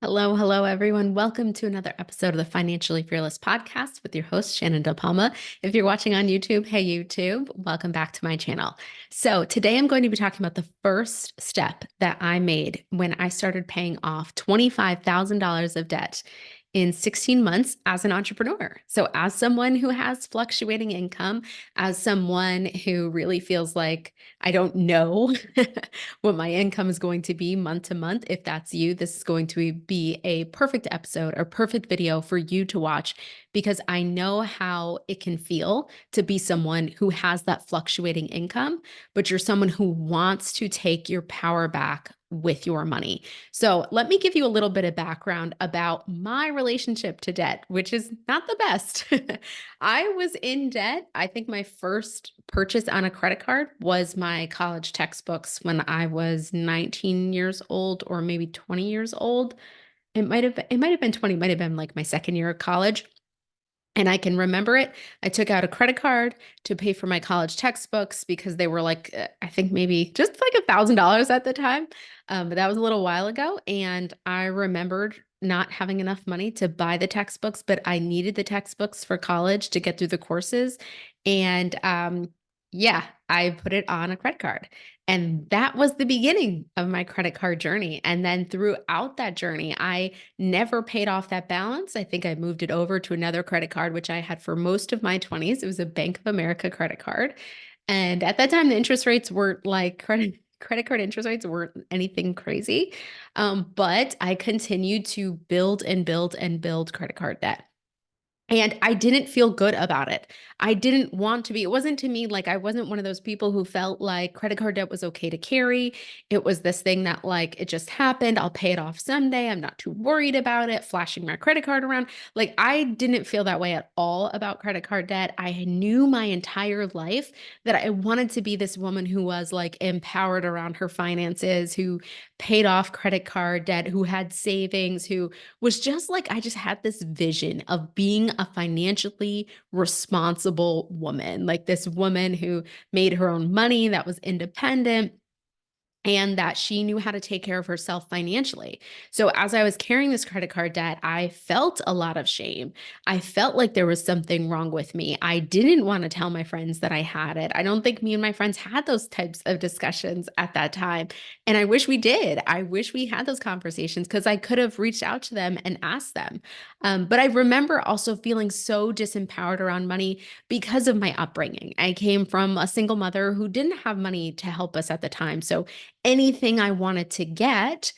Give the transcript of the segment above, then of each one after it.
Hello, hello, everyone. Welcome to another episode of the Financially Fearless podcast with your host, Shannon Del Palma. If you're watching on YouTube, hey, YouTube, welcome back to my channel. So, today I'm going to be talking about the first step that I made when I started paying off $25,000 of debt in 16 months as an entrepreneur. So, as someone who has fluctuating income, as someone who really feels like I don't know what my income is going to be month to month. If that's you, this is going to be a perfect episode or perfect video for you to watch because I know how it can feel to be someone who has that fluctuating income, but you're someone who wants to take your power back with your money. So, let me give you a little bit of background about my relationship to debt, which is not the best. I was in debt. I think my first purchase on a credit card was my college textbooks when I was 19 years old or maybe 20 years old. It might have been 20, might have been like my second year of college. And I can remember it. I took out a credit card to pay for my college textbooks because they were like, I think maybe just like $1,000 at the time. But that was a little while ago. And I remembered not having enough money to buy the textbooks, but I needed the textbooks for college to get through the courses. And yeah, I put it on a credit card. And that was the beginning of my credit card journey. And then throughout that journey, I never paid off that balance. I think I moved it over to another credit card, which I had for most of my 20s. It was a Bank of America credit card. And at that time, the interest rates weren't like credit card interest rates weren't anything crazy. But I continued to build and build and build credit card debt. And I didn't feel good about it. I didn't want to be, it wasn't to me like I wasn't one of those people who felt like credit card debt was okay to carry. It was this thing that like it just happened. I'll pay it off someday. I'm not too worried about it, flashing my credit card around. Like I didn't feel that way at all about credit card debt. I knew my entire life that I wanted to be this woman who was like empowered around her finances, who paid off credit card debt, who had savings, who was just like I just had this vision of being a financially responsible woman, like this woman who made her own money, that was independent, and that she knew how to take care of herself financially. So as I was carrying this credit card debt, I felt a lot of shame. I felt like there was something wrong with me. I didn't want to tell my friends that I had it. I don't think me and my friends had those types of discussions at that time. And I wish we did. I wish we had those conversations because I could have reached out to them and asked them. But I remember also feeling so disempowered around money because of my upbringing. I came from a single mother who didn't have money to help us at the time. So anything I wanted to get,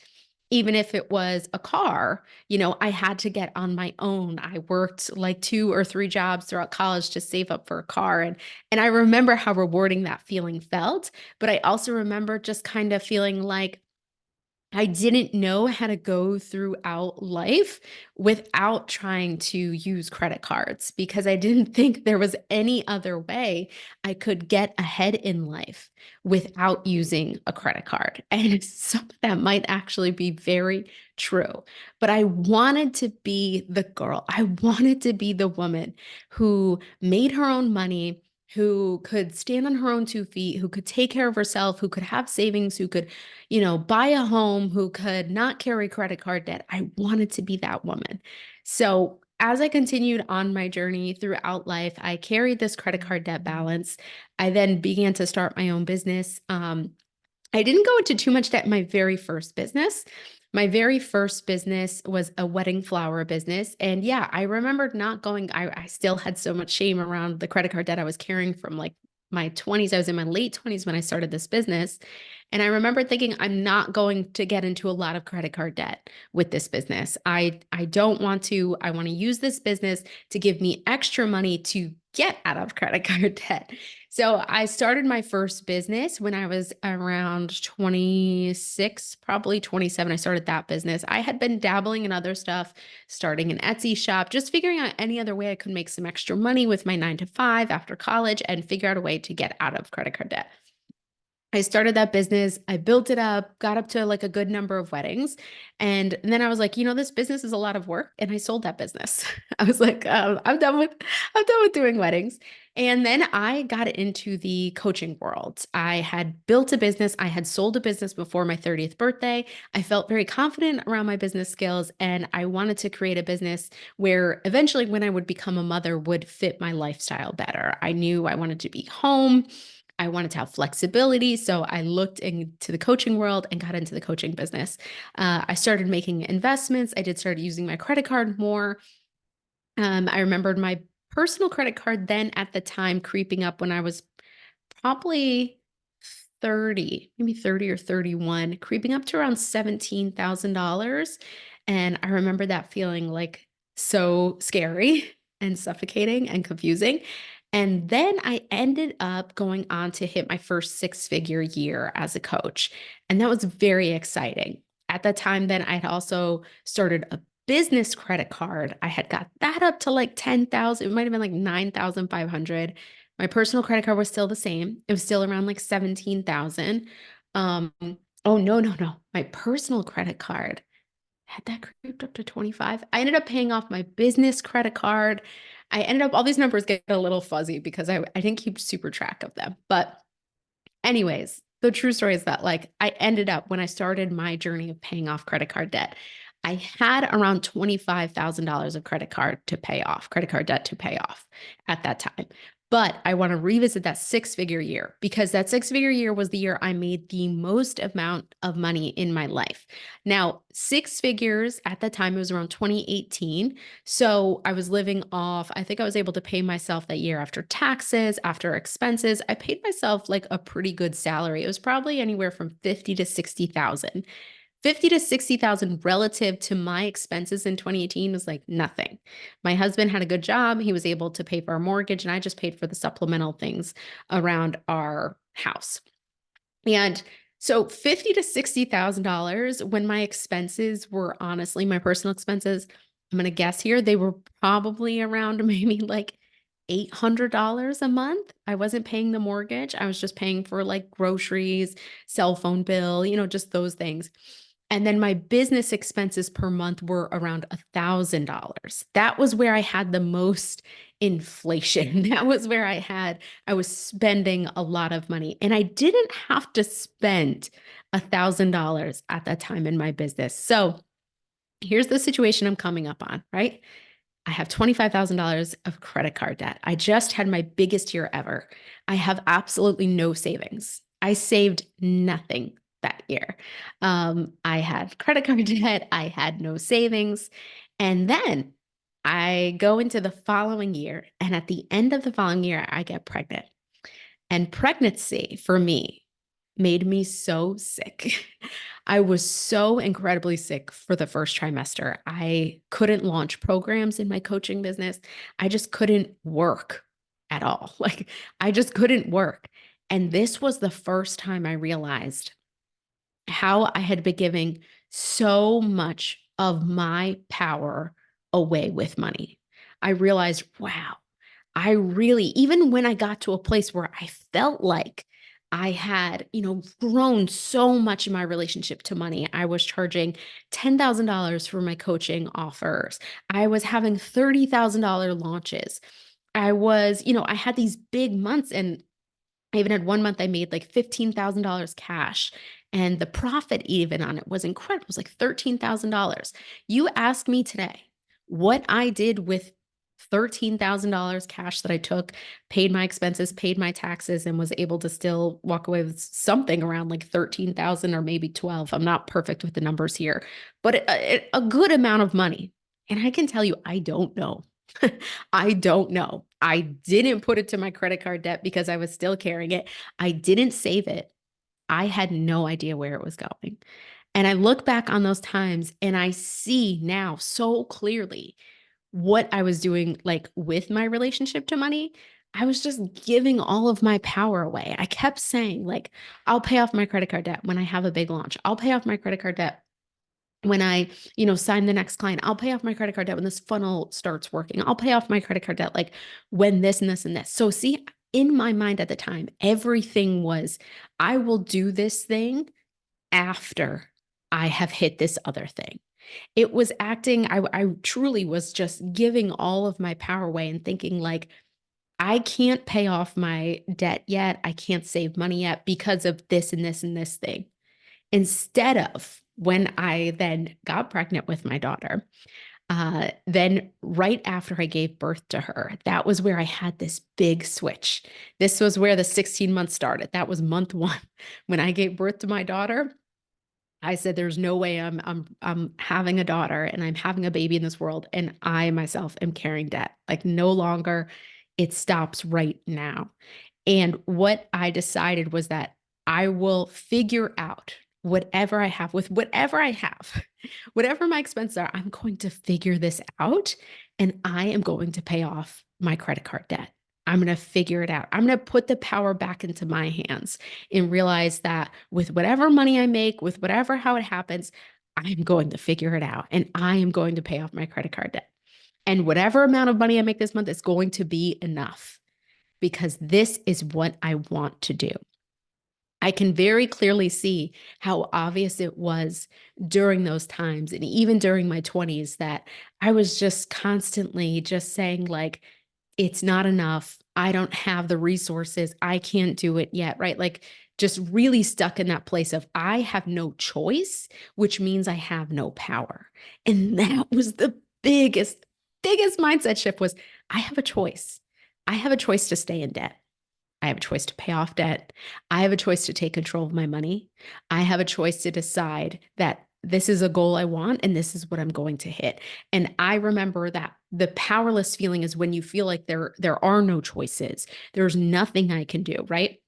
even if it was a car, I had to get on my own. I worked like 2 or 3 jobs throughout college to save up for a car, and I remember how rewarding that feeling felt, but I also remember just kind of feeling like I didn't know how to go throughout life without trying to use credit cards because I didn't think there was any other way I could get ahead in life without using a credit card. And some of that might actually be very true. But I wanted to be the girl. I wanted to be the woman who made her own money, who could stand on her own 2 feet, who could take care of herself, who could have savings, who could buy a home, who could not carry credit card debt. I wanted to be that woman. So, as I continued on my journey throughout life, I carried this credit card debt balance. I then began to start my own business. I didn't go into too much debt in my very first business. My very first business was a wedding flower business. And yeah, I remembered not going, I still had so much shame around the credit card debt I was carrying from like my 20s. I was in my late 20s when I started this business. And I remember thinking, I'm not going to get into a lot of credit card debt with this business. I don't want to. I want to use this business to give me extra money to get out of credit card debt. So I started my first business when I was around 26, probably 27. I started that business. I had been dabbling in other stuff, starting an Etsy shop, just figuring out any other way I could make some extra money with my 9 to 5 after college and figure out a way to get out of credit card debt. I started that business. I built it up, got up to like a good number of weddings. And then I was like, this business is a lot of work. And I sold that business. I was like, I'm done with doing weddings. And then I got into the coaching world. I had built a business. I had sold a business before my 30th birthday. I felt very confident around my business skills. And I wanted to create a business where eventually, when I would become a mother, would fit my lifestyle better. I knew I wanted to be home. I wanted to have flexibility. So I looked into the coaching world and got into the coaching business. I started making investments. I did start using my credit card more. I remembered my personal credit card then at the time creeping up when I was probably 30, maybe 30 or 31, creeping up to around $17,000. And I remember that feeling like so scary and suffocating and confusing. And then I ended up going on to hit my first six-figure year as a coach. And that was very exciting. At that time, then I had also started a business credit card. I had got that up to like 10,000. It might have been like 9,500. My personal credit card was still the same. It was still around like 17,000. Um, oh no. My personal credit card had that creeped up to 25. I ended up paying off my business credit card. I ended up, all these numbers get a little fuzzy because I didn't keep super track of them. But anyways, the true story is that like I ended up when I started my journey of paying off credit card debt, I had around $25,000 of credit card debt to pay off at that time. But I want to revisit that six-figure year because that six-figure year was the year I made the most amount of money in my life. Now, six figures at that time, it was around 2018. So I was living off, I think I was able to pay myself that year after taxes, after expenses. I paid myself like a pretty good salary. It was probably anywhere from 50 to 60,000. 50 to 60,000 relative to my expenses in 2018 was like nothing. My husband had a good job. He was able to pay for our mortgage, and I just paid for the supplemental things around our house. And so 50 to $60,000 when my expenses were honestly my personal expenses, I'm going to guess here, they were probably around maybe like $800 a month. I wasn't paying the mortgage. I was just paying for like groceries, cell phone bill, just those things. And then my business expenses per month were around $1,000. That was where I had the most inflation. That was where I was spending a lot of money. And I didn't have to spend $1,000 at that time in my business. So here's the situation I'm coming up on, right? I have $25,000 of credit card debt. I just had my biggest year ever. I have absolutely no savings. I saved nothing that year. I had credit card debt. I had no savings. And then I go into the following year. And at the end of the following year, I get pregnant. And pregnancy for me made me so sick. I was so incredibly sick for the first trimester. I couldn't launch programs in my coaching business. I just couldn't work at all. Like, I just couldn't work. And this was the first time I realized how I had been giving so much of my power away with money. I realized, wow, I really, even when I got to a place where I felt like I had, grown so much in my relationship to money. I was charging $10,000 for my coaching offers. I was having $30,000 launches. I had these big months, and I even had one month I made like $15,000 cash. And the profit even on it was incredible. It was like $13,000. You ask me today what I did with $13,000 cash that I took, paid my expenses, paid my taxes, and was able to still walk away with something around like 13,000 or maybe 12. I'm not perfect with the numbers here, but a good amount of money. And I can tell you, I don't know. I don't know. I didn't put it to my credit card debt because I was still carrying it. I didn't save it. I had no idea where it was going. And I look back on those times and I see now so clearly what I was doing, like with my relationship to money. I was just giving all of my power away. I kept saying, like, I'll pay off my credit card debt when I have a big launch. I'll pay off my credit card debt when I, sign the next client. I'll pay off my credit card debt when this funnel starts working. I'll pay off my credit card debt like when this and this and this. So see, in my mind at the time, everything was, I will do this thing after I have hit this other thing. It was acting, I truly was just giving all of my power away and thinking like, I can't pay off my debt yet. I can't save money yet because of this and this and this thing. Instead of when I then got pregnant with my daughter, then right after I gave birth to her, that was where I had this big switch. This was where the 16 months started. That was month one. When I gave birth to my daughter, I said, there's no way I'm having a daughter and I'm having a baby in this world. And I myself am carrying debt. Like no longer, it stops right now. And what I decided was that I will figure out whatever I have with whatever I have, whatever my expenses are, I'm going to figure this out and I am going to pay off my credit card debt. I'm going to figure it out. I'm going to put the power back into my hands and realize that with whatever money I make, with whatever how it happens, I'm going to figure it out and I am going to pay off my credit card debt. And whatever amount of money I make this month is going to be enough because this is what I want to do. I can very clearly see how obvious it was during those times and even during my 20s that I was just constantly just saying like, it's not enough. I don't have the resources. I can't do it yet, right? Like just really stuck in that place of I have no choice, which means I have no power. And that was the biggest mindset shift was I have a choice. I have a choice to stay in debt. I have a choice to pay off debt. I have a choice to take control of my money. I have a choice to decide that this is a goal I want and this is what I'm going to hit. And I remember that the powerless feeling is when you feel like there are no choices. There's nothing I can do, right?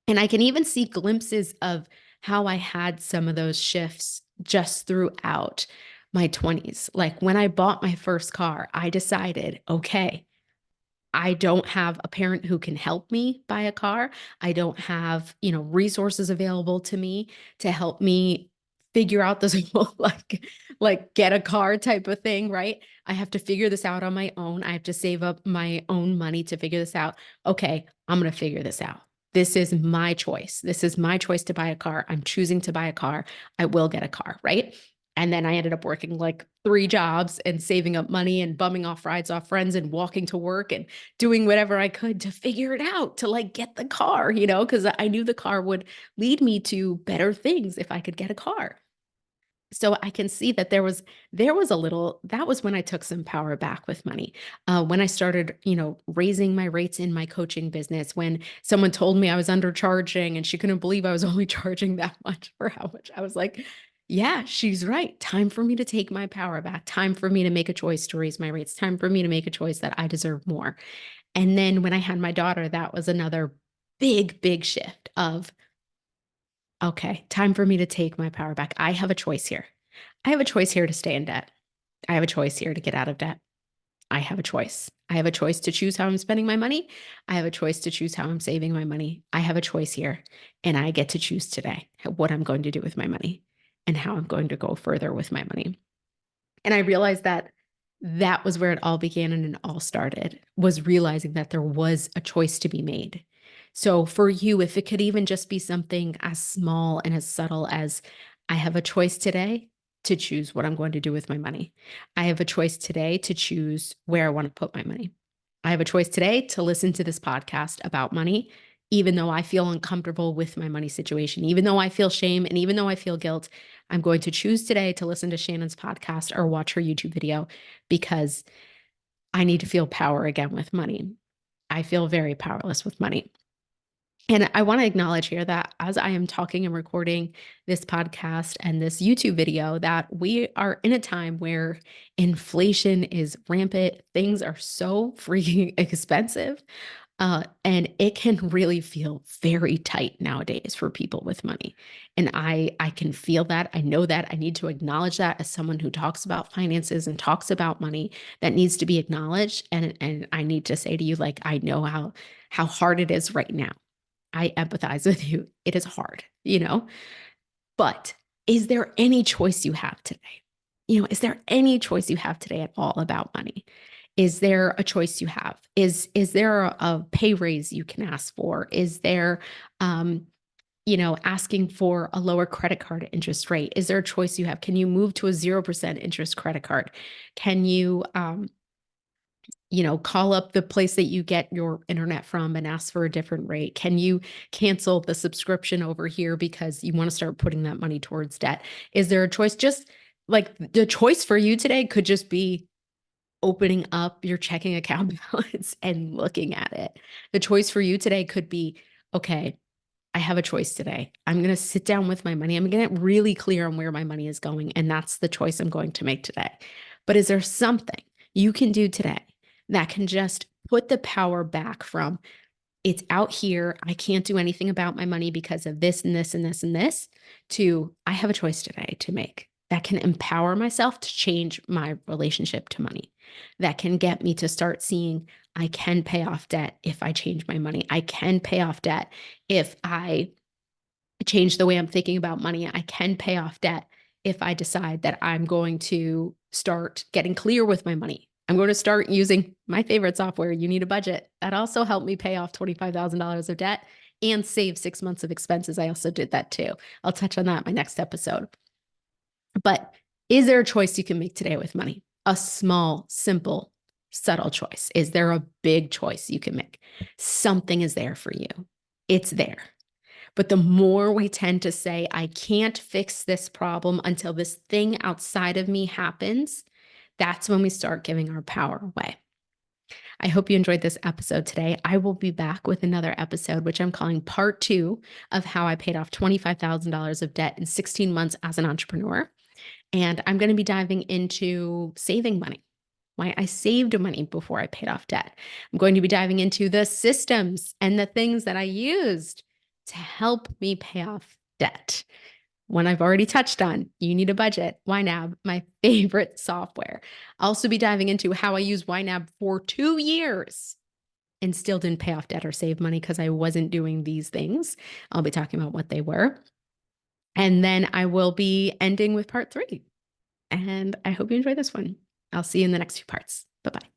And I can even see glimpses of how I had some of those shifts just throughout my 20s. Like when I bought my first car, I decided, okay, I don't have a parent who can help me buy a car. I don't have, resources available to me to help me figure out this whole like get a car type of thing, right? I have to figure this out on my own. I have to save up my own money to figure this out. Okay, I'm going to figure this out. This is my choice. This is my choice to buy a car. I'm choosing to buy a car. I will get a car, right? And then I ended up working like 3 jobs and saving up money and bumming off rides off friends and walking to work and doing whatever I could to figure it out, to like get the car, because I knew the car would lead me to better things if I could get a car. So I can see that there was a little, that was when I took some power back with money. When I started, raising my rates in my coaching business, when someone told me I was undercharging and she couldn't believe I was only charging that much for how much, I was like, yeah, she's right. Time for me to take my power back. Time for me to make a choice to raise my rates. Time for me to make a choice that I deserve more. And then when I had my daughter, that was another big shift of, okay, time for me to take my power back. I have a choice here. I have a choice here to stay in debt. I have a choice here to get out of debt. I have a choice. I have a choice to choose how I'm spending my money. I have a choice to choose how I'm saving my money. I have a choice here. And I get to choose today what I'm going to do with my money and how I'm going to go further with my money. And I realized that that was where it all began and it all started, was realizing that there was a choice to be made. So for you, if it could even just be something as small and as subtle as I have a choice today to choose what I'm going to do with my money. I have a choice today to choose where I want to put my money. I have a choice today to listen to this podcast about money, even though I feel uncomfortable with my money situation, even though I feel shame and even though I feel guilt. I'm going to choose today to listen to Shannon's podcast or watch her YouTube video because I need to feel power again with money. I feel very powerless with money. And I want to acknowledge here that as I am talking and recording this podcast and this YouTube video, that we are in a time where inflation is rampant. Things are so freaking expensive. And it can really feel very tight nowadays for people with money. And I can feel that. I know that. I need to acknowledge that as someone who talks about finances and talks about money. That needs to be acknowledged. And I need to say to you, like, I know how hard it is right now. I empathize with you. It is hard. But is there any choice you have today? Is there any choice you have today at all about money? Is there a choice you have? Is there a pay raise you can ask for? Is there, asking for a lower credit card interest rate? Is there a choice you have? Can you move to a 0% interest credit card? Can you, call up the place that you get your internet from and ask for a different rate? Can you cancel the subscription over here because you want to start putting that money towards debt? Is there a choice? Just like the choice for you today could just be opening up your checking account balance and looking at it. The choice for you today could be, okay, I have a choice today. I'm going to sit down with my money. I'm going to get really clear on where my money is going. And that's the choice I'm going to make today. But is there something you can do today that can just put the power back from it's out here, I can't do anything about my money because of this and this and this and this, to I have a choice today to make that can empower myself to change my relationship to money, that can get me to start seeing I can pay off debt if I change my money. I can pay off debt if I change the way I'm thinking about money. I can pay off debt if I decide that I'm going to start getting clear with my money. I'm going to start using my favorite software, You Need a Budget. That also helped me pay off $25,000 of debt and save 6 months of expenses. I also did that too. I'll touch on that in my next episode. But is there a choice you can make today with money? A small, simple, subtle choice. Is there a big choice you can make? Something is there for you. It's there. But the more we tend to say, I can't fix this problem until this thing outside of me happens, that's when we start giving our power away. I hope you enjoyed this episode today. I will be back with another episode, which I'm calling part 2 of how I paid off $25,000 of debt in 16 months as an entrepreneur. And I'm going to be diving into saving money, why I saved money before I paid off debt. I'm going to be diving into the systems and the things that I used to help me pay off debt. One I've already touched on, You Need a Budget, YNAB, my favorite software. I'll also be diving into how I used YNAB for 2 years and still didn't pay off debt or save money because I wasn't doing these things. I'll be talking about what they were. And then I will be ending with part 3. And I hope you enjoy this one. I'll see you in the next 2 parts. Bye-bye.